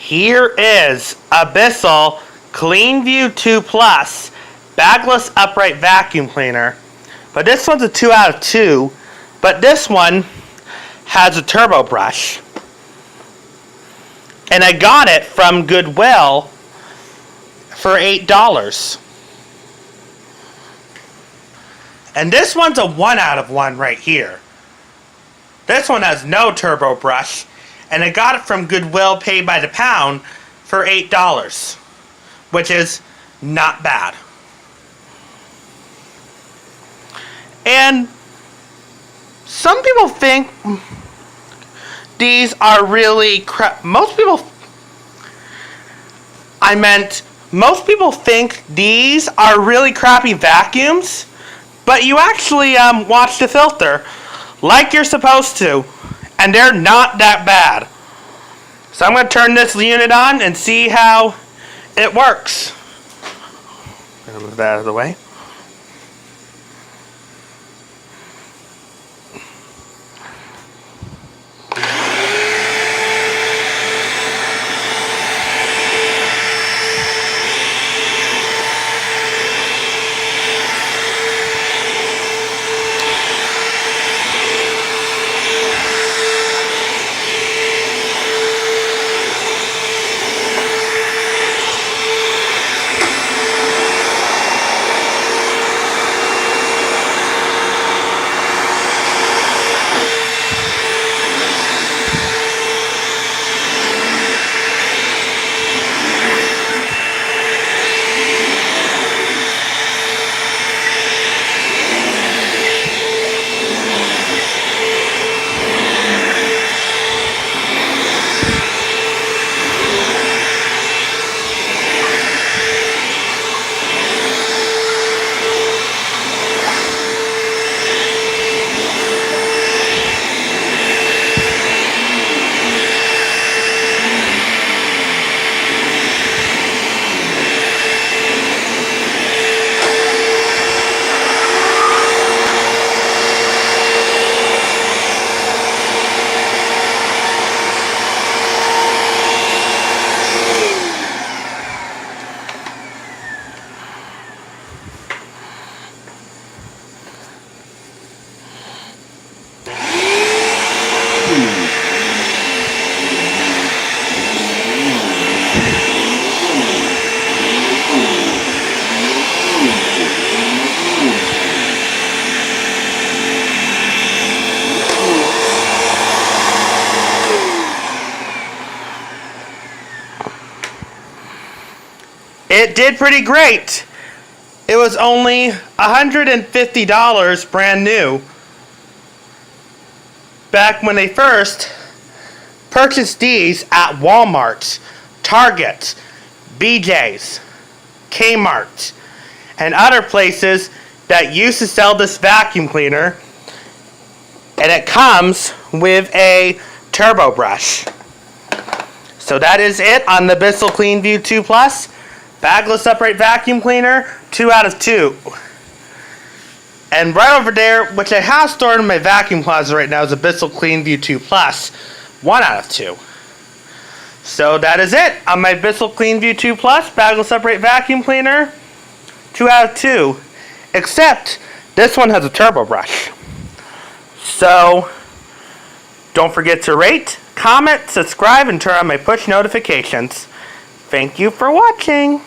Here is a Bissell Cleanview 2 Plus Bagless upright vacuum cleaner. But this one's a 2 out of 2. But this one has a turbo brush. And I got it from Goodwill for $8. And this one's a 1 out of 1 right here. This one has no turbo brush. And I got it from Goodwill paid by the pound for $8. Which is not bad. And some people think these are really most people think these are really crappy vacuums, but you actually watch the filter like you're supposed to, and they're not that bad. So I'm going to turn this unit on and see how it works. I'm going to move that out of the way. It did pretty great. It was only $150 brand new back when they first purchased these at Walmart, Target, BJ's, Kmart, and other places that used to sell this vacuum cleaner. And it comes with a turbo brush. So that is it on the Bissell Cleanview 2 Plus Bagless upright vacuum cleaner, 2 out of 2. And right over there, which I have stored in my vacuum closet right now, is a Bissell Cleanview 2 Plus, 1 out of 2. So that is it on my Bissell Cleanview 2 Plus Bagless upright vacuum cleaner, 2 out of 2. Except this one has a turbo brush. So don't forget to rate, comment, subscribe, and turn on my push notifications. Thank you for watching.